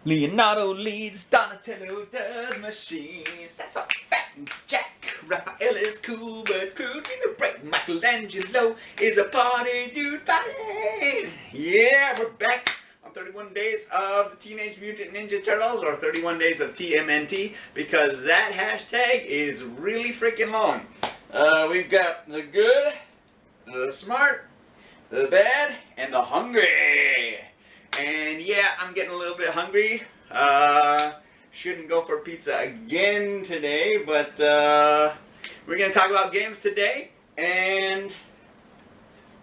Leonardo leads, Donatello does machines. That's a fat Jack. Raphael is cool but crude. In the break, Michelangelo is a party dude. Party. Yeah, we're back on 31 days of the Teenage Mutant Ninja Turtles, or 31 days of TMNT, because that hashtag is really freaking long. We've got the good, the smart, the bad, and the hungry. And yeah, I'm getting a little bit hungry. Shouldn't go for pizza again today, but we're going to talk about games today. And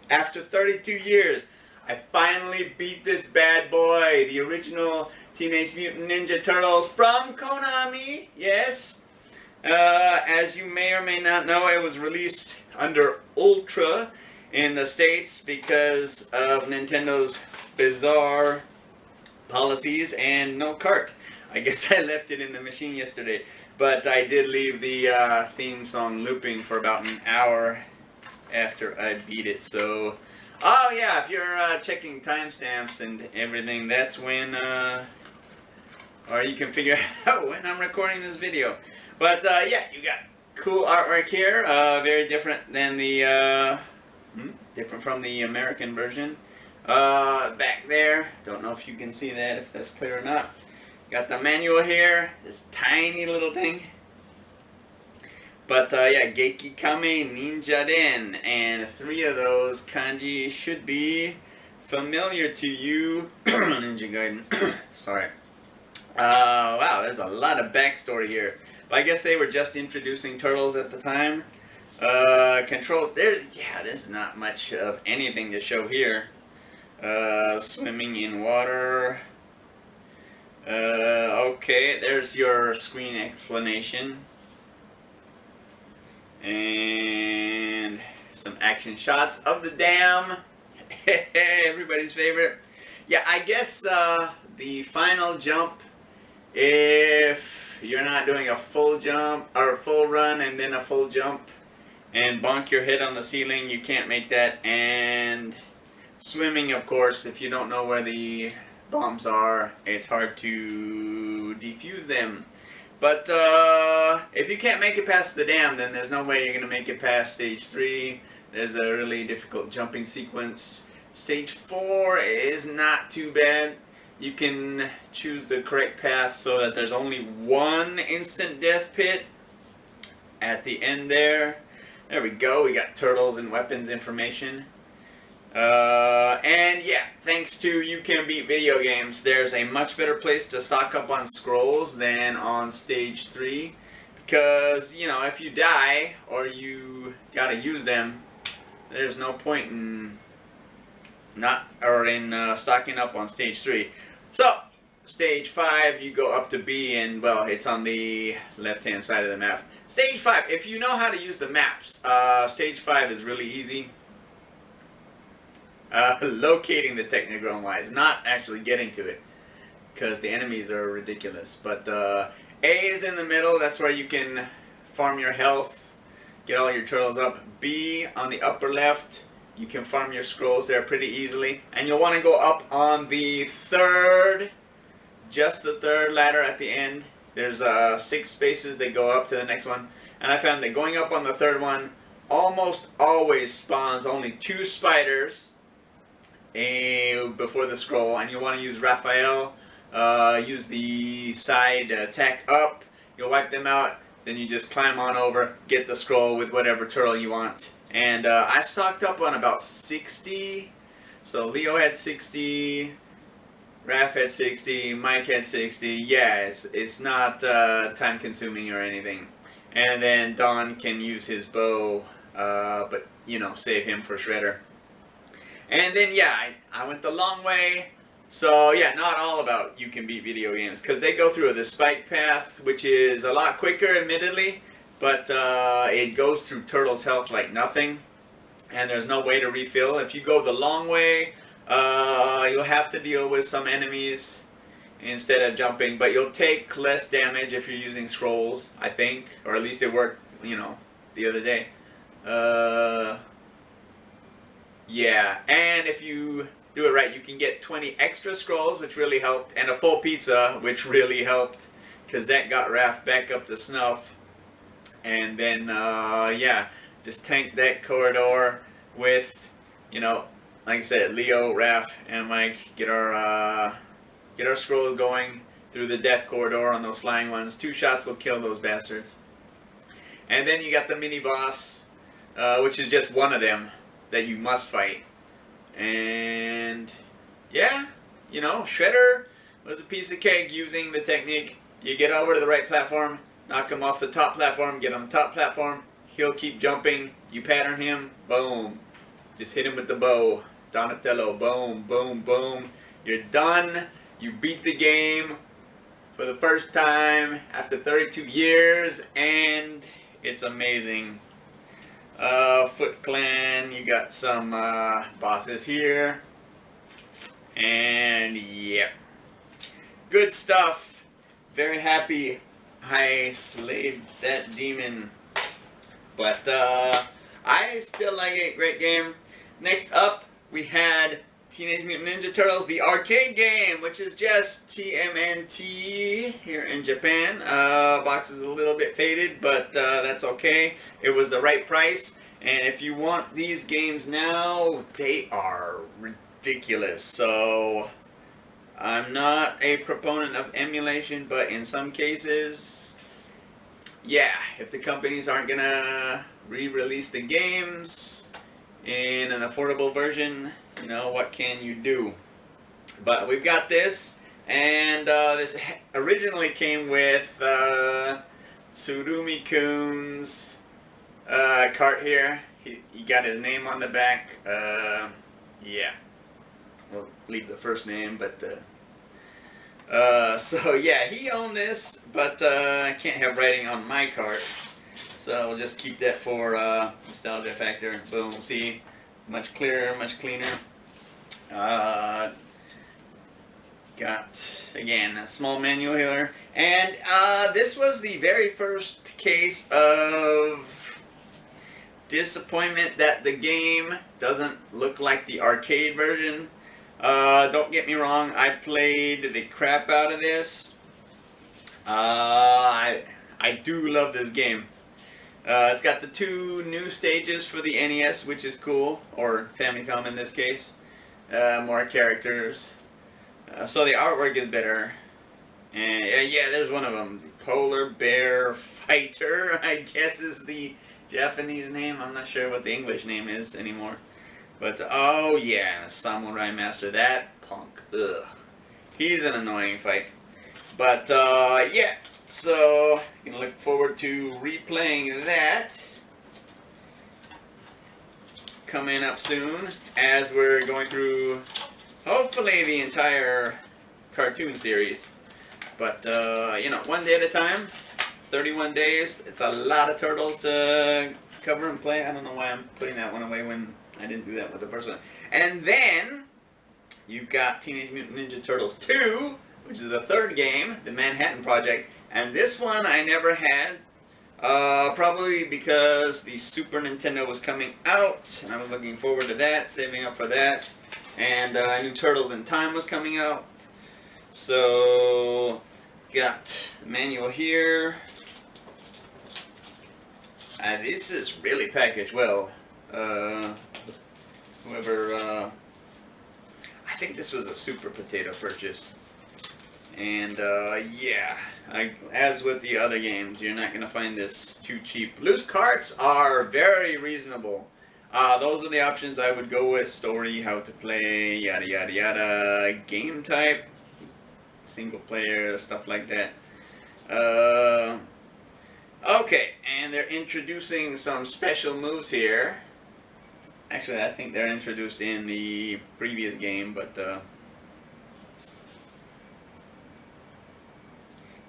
after 32 years, I finally beat this bad boy, the original Teenage Mutant Ninja Turtles from Konami. Yes. As you may or may not know, it was released under Ultra in the States because of Nintendo's bizarre policies and no cart. I guess I left it in the machine yesterday, but I did leave the theme song looping for about an hour after I beat it. So, oh yeah, if you're checking timestamps and everything, that's when, or you can figure out when I'm recording this video. But yeah, you got cool artwork here, very different than the, different from the American version. Back there, don't know if you can see that, if that's clear or not. Got the manual here, this tiny little thing. But yeah, Geiki Kame Ninja Den, and 3 of those kanji should be familiar to you. Ninja Gaiden. Sorry. Wow, there's a lot of backstory here. But I guess they were just introducing Turtles at the time. Controls, there's not much of anything to show here. Swimming in water. Okay, there's your screen explanation. And some action shots of the dam. Everybody's favorite. Yeah, I guess the final jump, if you're not doing a full jump or a full run and then a full jump and bonk your head on the ceiling, you can't make that. And swimming, of course, if you don't know where the bombs are, it's hard to defuse them. But if you can't make it past the dam, then there's no way you're going to make it past stage 3. There's a really difficult jumping sequence. Stage 4 is not too bad. You can choose the correct path so that there's only one instant death pit at the end there. There we go. We got turtles and weapons information. And yeah, thanks to You Can Beat Video Games, there's a much better place to stock up on scrolls than on stage 3. Because, you know, if you die or you gotta use them, there's no point in stocking up on stage 3. So, stage 5, you go up to B, and well, it's on the left-hand side of the map. Stage 5, if you know how to use the maps, stage 5 is really easy. Locating the Technogron wise, not actually getting to it, because the enemies are ridiculous. But A is in the middle, that's where you can farm your health, get all your turtles up. B on the upper left, you can farm your scrolls there pretty easily. And you'll want to go up on the third, just the third ladder at the end. There's 6 spaces that go up to the next one. And I found that going up on the third one almost always spawns only 2 spiders before the scroll, and you'll want to use Raphael. Use the side attack up. You'll wipe them out, then you just climb on over, get the scroll with whatever turtle you want. And I stocked up on about 60. So Leo had 60, Raph had 60, Mike had 60. Yeah, it's not time consuming or anything. And then Don can use his bow, but you know, save him for Shredder. And then yeah, I went the long way. So yeah, not all about You Can Beat Video Games, because they go through the spike path, which is a lot quicker admittedly, but it goes through Turtle's health like nothing, and there's no way to refill. If you go the long way, you'll have to deal with some enemies instead of jumping, but you'll take less damage if you're using scrolls, I think, or at least it worked, you know, the other day. Yeah, and if you do it right, you can get 20 extra scrolls, which really helped, and a full pizza, which really helped, because that got Raph back up to snuff. And then, yeah, just tank that corridor with, you know, like I said, Leo, Raph, and Mike, get our scrolls going through the death corridor on those flying ones. 2 shots will kill those bastards. And then you got the mini boss, which is just one of them that you must fight. And yeah, you know, Shredder was a piece of cake using the technique. You get over to the right platform, knock him off the top platform, get on the top platform, he'll keep jumping, you pattern him, boom. Just hit him with the bow. Donatello, boom, boom, boom. You're done. You beat the game for the first time after 32 years, and it's amazing. Foot Clan, you got some bosses here. And yeah, good stuff. Very happy I slayed that demon. But I still like it. Great game. Next up, we had Teenage Mutant Ninja Turtles, the arcade game, which is just TMNT here in Japan. Box is a little bit faded, but that's okay. It was the right price. And if you want these games now, they are ridiculous. So I'm not a proponent of emulation, but in some cases, yeah, if the companies aren't gonna re-release the games in an affordable version, you know, what can you do? But we've got this, and this originally came with Tsurumi-kun's cart here. He got his name on the back. Yeah, we'll leave the first name, but so yeah, he owned this, but I can't have writing on my cart, so I'll just keep that for nostalgia factor. Boom, see, much clearer, much cleaner. Got, again, a small manual here, and this was the very first case of disappointment that the game doesn't look like the arcade version. Don't get me wrong, I played the crap out of this. I do love this game. It's got the 2 new stages for the NES, which is cool, or Famicom in this case. More characters. So the artwork is better. And yeah, there's one of them. Polar Bear Fighter, I guess is the Japanese name. I'm not sure what the English name is anymore. But, oh yeah, Samurai Master, that punk. Ugh. He's an annoying fight. But, yeah. So, you can look forward to replaying that coming up soon as we're going through, hopefully, the entire cartoon series. But, you know, one day at a time, 31 days, it's a lot of turtles to cover and play. I don't know why I'm putting that one away when I didn't do that with the first one. And then, you've got Teenage Mutant Ninja Turtles 2, which is the 3rd game, the Manhattan Project. And this one I never had, probably because the Super Nintendo was coming out, and I was looking forward to that, saving up for that. And New Turtles in Time was coming out. So, got the manual here. This is really packaged well. Whoever, I think this was a Super Potato purchase. And yeah, as with the other games, you're not going to find this too cheap. Loose carts are very reasonable. Those are the options I would go with. Story, how to play, yada yada yada. Game type, single player, stuff like that. Okay, and they're introducing some special moves here. Actually, I think they're introduced in the previous game, but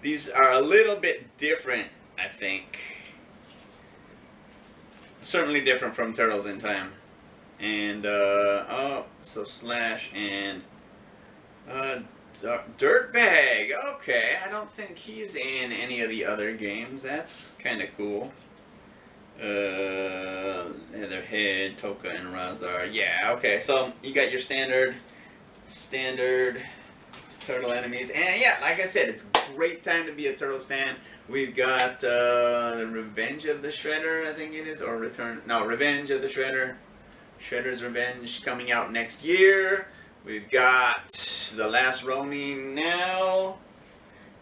these are a little bit different, I think. Certainly different from Turtles in Time. And, oh, so Slash and Dirtbag. Okay, I don't think he's in any of the other games. That's kind of cool. Leatherhead, Toka, and Razar. Yeah, okay, so you got your standard standard Turtle enemies. And yeah, like I said, it's a great time to be a Turtles fan. We've got the Revenge of the Shredder, I think it is, or Revenge of the Shredder. Shredder's Revenge coming out next year. We've got The Last Ronin now.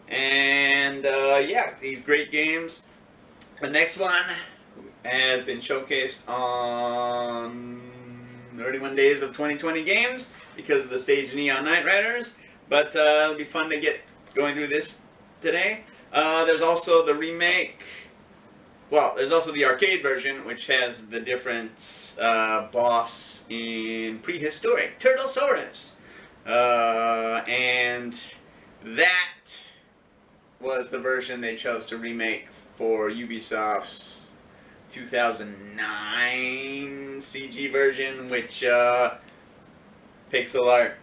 And yeah, these great games. The next one has been showcased on 31 Days of 2020 Games because of the Stage Neon Knight Riders. But it'll be fun to get going through this today. There's also the remake. Well, there's also the arcade version, which has the different boss in prehistoric Turtlesaurus. And that was the version they chose to remake for Ubisoft's 2009 CG version, which pixel art.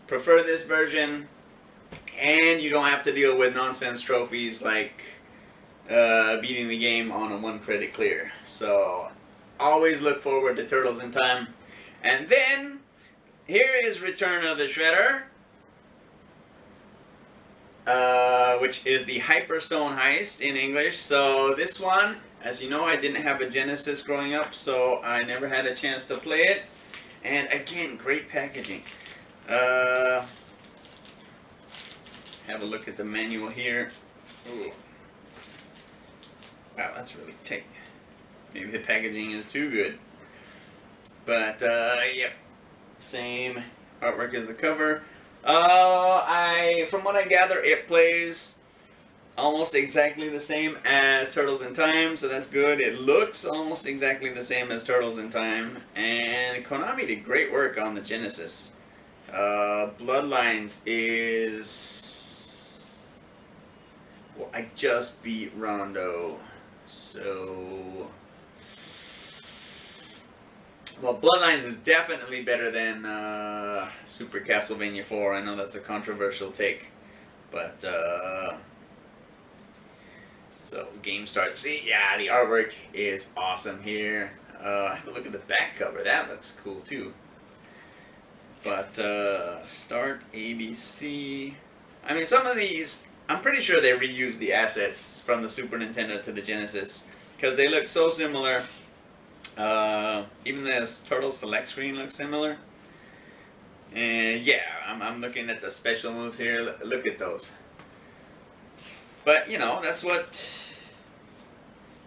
Prefer this version, and you don't have to deal with nonsense trophies like beating the game on a 1-credit clear. So always look forward to Turtles in Time. And then here is Return of the Shredder, which is the Hyperstone Heist in English. So this one, as you know, I didn't have a Genesis growing up, so I never had a chance to play it. And again, great packaging. Let's have a look at the manual here. Ooh. Wow, that's really tight. Maybe the packaging is too good. But, yep. Same artwork as the cover. From what I gather, it plays almost exactly the same as Turtles in Time, so that's good. It looks almost exactly the same as Turtles in Time, and Konami did great work on the Genesis. Bloodlines is... Well, I just beat Rondo, so... Well, Bloodlines is definitely better than Super Castlevania 4. I know that's a controversial take, but so game start. See, yeah, the artwork is awesome here. Have a look at the back cover. That looks cool too. But start ABC. I mean, some of these, I'm pretty sure they reused the assets from the Super Nintendo to the Genesis because they look so similar. Even this Turtle Select screen looks similar. And yeah, I'm looking at the special moves here. Look at those. But, you know, that's what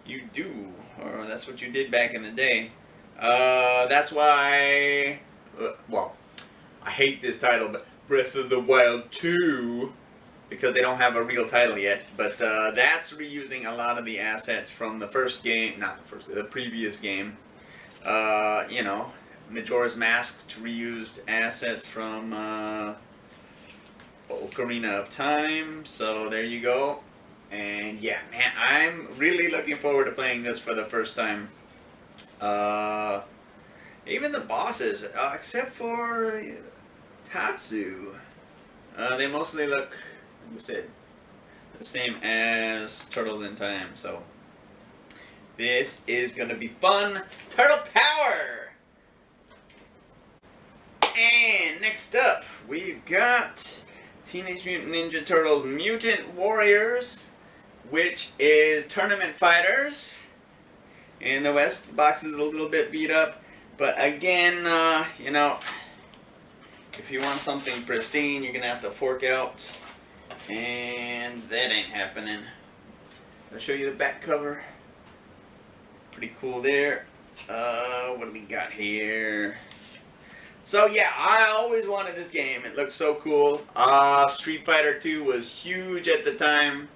you do. Or that's what you did back in the day. That's why... well, I hate this title, but Breath of the Wild 2... because they don't have a real title yet. But that's reusing a lot of the assets from the first game. Not the first, the previous game. You know, Majora's Mask reused assets from Ocarina of Time, so there you go. And yeah, man, I'm really looking forward to playing this for the first time. Even the bosses, except for Tatsu, they mostly look, like I said, the same as Turtles in Time, so this is going to be fun. Turtle Power! And next up, we've got Teenage Mutant Ninja Turtles Mutant Warriors, which is Tournament Fighters. In the West, the box is a little bit beat up. But again, you know, if you want something pristine, you're going to have to fork out. And that ain't happening. I'll show you the back cover. Pretty cool there. What do we got here? So yeah, I always wanted this game. It looks so cool. Street Fighter 2 was huge at the time,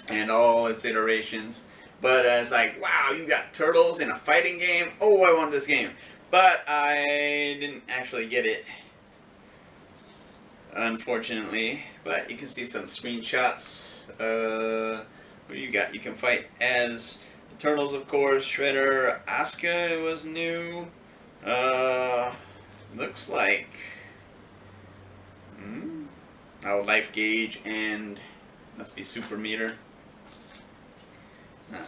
and all its iterations. But it's like, wow, you got turtles in a fighting game? Oh, I want this game. But I didn't actually get it, unfortunately. But you can see some screenshots. What do you got? You can fight as the Turtles, of course. Shredder, Asuka was new. Looks like... oh, life gauge and must be super meter. Not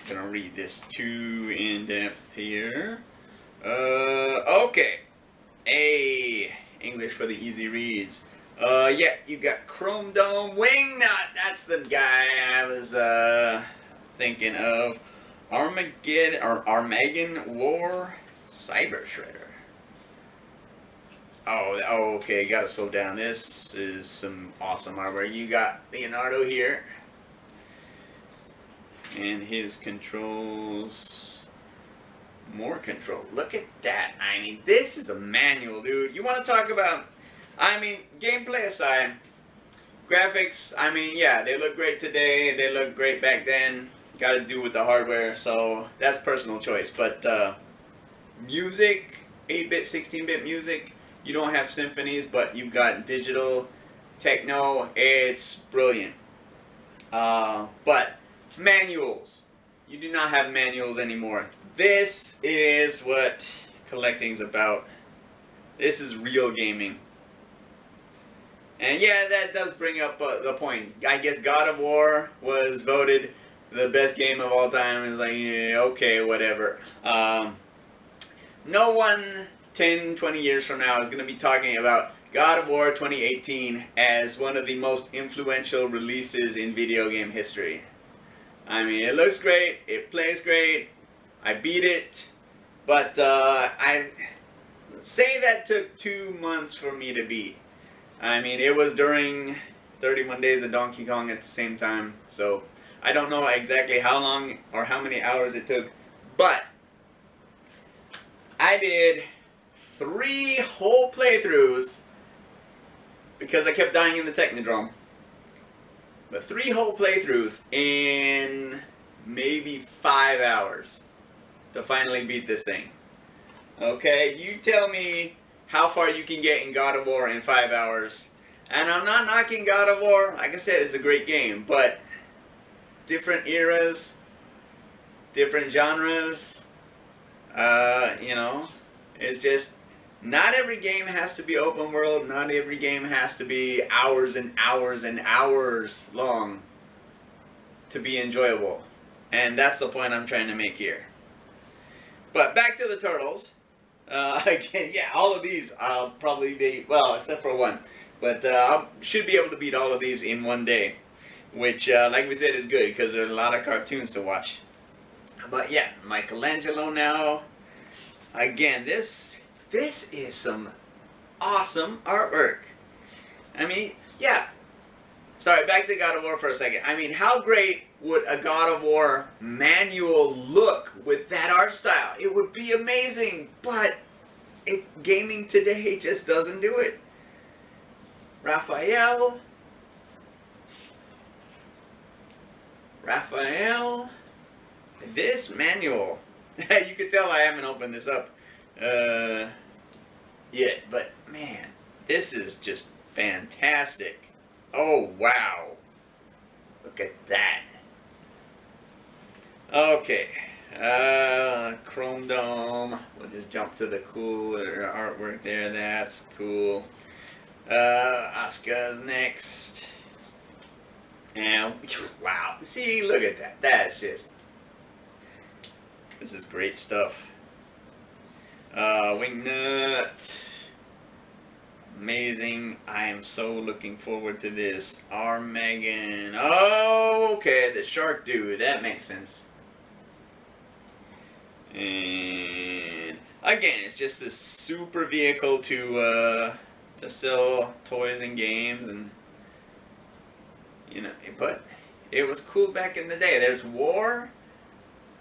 gonna read this too in depth here. Okay. Hey, English for the easy reads. Yeah, you got Chrome Dome Wingnut. That's the guy I was thinking of. Armageddon or Armageddon War Cyber Shredder. Oh, okay. Gotta slow down. This is some awesome artwork. You got Leonardo here, and his controls. More control. Look at that. I mean, this is a manual, dude. You want to talk about, I mean, gameplay aside, graphics, I mean, yeah, they look great today. They look great back then. Got to do with the hardware, so that's personal choice. But music, 8-bit, 16-bit music, you don't have symphonies, but you've got digital techno. It's brilliant. But manuals. You do not have manuals anymore. This is what collecting's about. This is real gaming. And yeah, that does bring up the point. I guess God of War was voted the best game of all time. It's like, yeah, okay, whatever. No one 10, 20 years from now is going to be talking about God of War 2018 as one of the most influential releases in video game history. I mean, it looks great, it plays great, I beat it, but I say that took 2 months for me to beat. I mean, it was during 31 Days of Donkey Kong at the same time, so I don't know exactly how long or how many hours it took, but I did 3 whole playthroughs because I kept dying in the Technodrome. But 3 whole playthroughs in maybe 5 hours to finally beat this thing. Okay, you tell me how far you can get in God of War in 5 hours. And I'm not knocking God of War. Like I said, it's a great game. But different eras, different genres. You know, it's just... Not every game has to be open world. Not every game has to be hours and hours and hours long to be enjoyable. And that's the point I'm trying to make here. But back to the Turtles. Again, yeah, all of these I'll probably beat, well, except for one. But I should be able to beat all of these in one day. Which, like we said, is good because there are a lot of cartoons to watch. But yeah, Michelangelo now. Again, this is some awesome artwork. I mean, yeah. Sorry, back to God of War for a second. I mean, how great would a God of War manual look with that art style? It would be amazing, but gaming today just doesn't do it. Raphael. This manual. You can tell I haven't opened this up yet, but man, this is just fantastic. Oh wow, look at that. Okay, Chrome Dome. We'll just jump to the cooler artwork there. That's cool. Asuka's next. And wow, see, look at that. That's just, this is great stuff. Wingnut. Amazing. I am so looking forward to this. Armageddon. Oh, okay. The shark dude. That makes sense. And again, it's just this super vehicle to sell toys and games, and you know, but it was cool back in the day. There's War.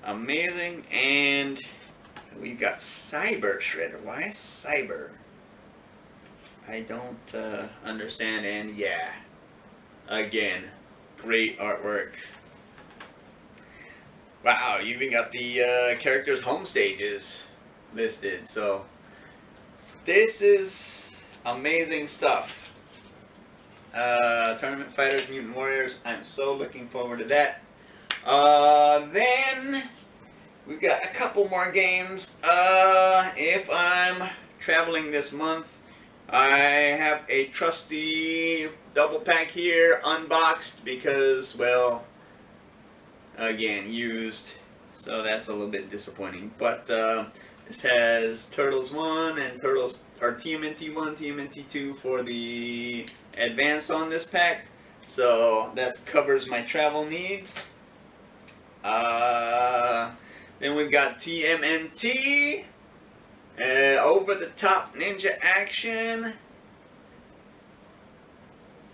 Amazing. And we've got Cyber Shredder. Why Cyber? I don't understand. And yeah, again, great artwork. Wow, you even got the characters' home stages listed. So this is amazing stuff. Tournament Fighters, Mutant Warriors. I'm so looking forward to that. Then we've got a couple more games. If I'm traveling this month, I have a trusty double pack here, unboxed, because, well, again, used, so that's a little bit disappointing. But this has Turtles 1 and Turtles or TMNT 1, TMNT 2 for the advance on this pack. So that covers my travel needs. Then we've got TMNT, over the top ninja action.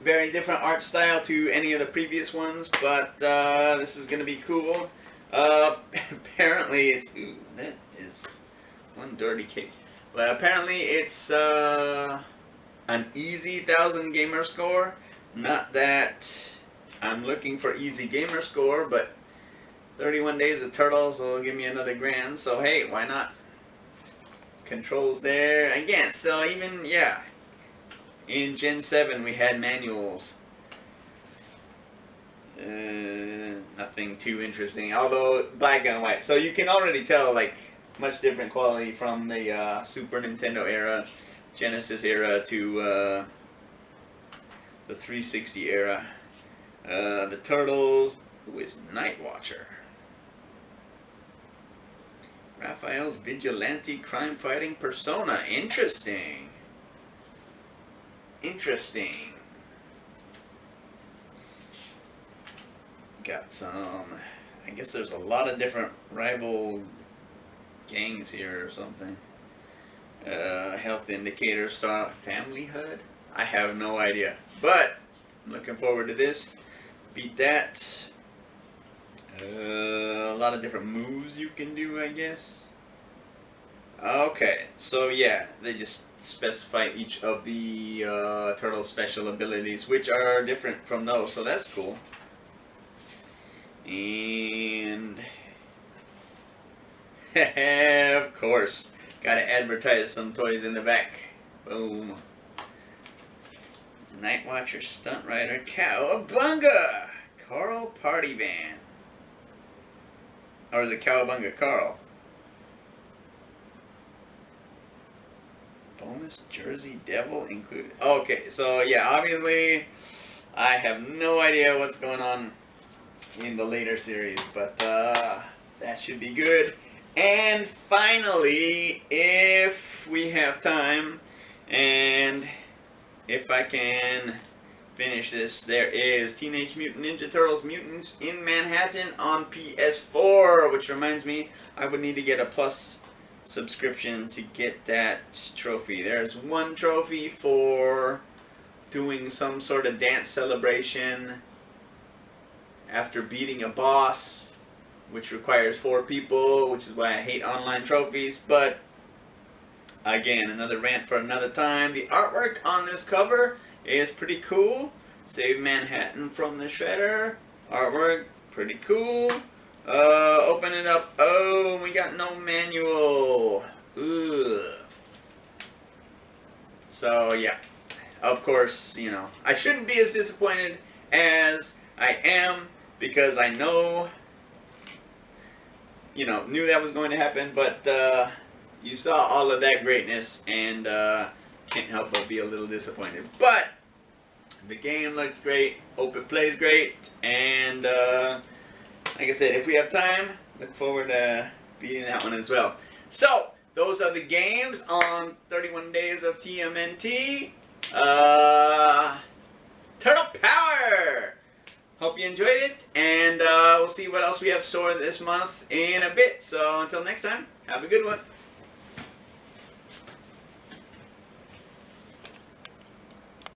Very different art style to any of the previous ones, but this is going to be cool. Apparently it's, ooh, that is one dirty case. But apparently it's an easy 1000 gamer score. Not that I'm looking for easy gamer score, but 31 Days of Turtles will give me another grand, so hey, why not? Controls there again, so even, yeah, in Gen 7 we had manuals. Nothing too interesting, although black and white, so you can already tell like much different quality from the Super Nintendo era, Genesis era to the 360 era. The Turtles, who is Night Watcher. Raphael's vigilante crime fighting persona. Interesting. Interesting. Got some, I guess there's a lot of different rival gangs here or something. Health indicator star, family HUD? I have no idea. But I'm looking forward to this. Beat that. A lot of different moves you can do, I guess. Okay, so yeah, they just specify each of the turtle special abilities, which are different from those, so that's cool. And of course, gotta advertise some toys in the back. Boom. Night Watcher, Stunt Rider, Cowabunga, Carl Party Van. Or is it Cowabunga Carl? Bonus Jersey Devil included. Okay, so yeah, obviously I have no idea what's going on in the later series, but that should be good. And finally, if we have time, and if I can finish this, there is Teenage Mutant Ninja Turtles Mutants in Manhattan on PS4, which reminds me, I would need to get a Plus subscription to get that trophy. There's one trophy for doing some sort of dance celebration after beating a boss, which requires 4 people, which is why I hate online trophies. But again, another rant for another time. The artwork on this cover is pretty cool. Save Manhattan from the Shredder. Artwork, pretty cool. Open it up. Oh, we got no manual. Ugh. So yeah, of course, you know, I shouldn't be as disappointed as I am, because I know, you know, knew that was going to happen, but you saw all of that greatness and can't help but be a little disappointed. But the game looks great, hope it plays great, and like I said, if we have time, look forward to beating that one as well. So, those are the games on 31 Days of TMNT. Turtle Power! Hope you enjoyed it, and we'll see what else we have stored this month in a bit. So, until next time, have a good one.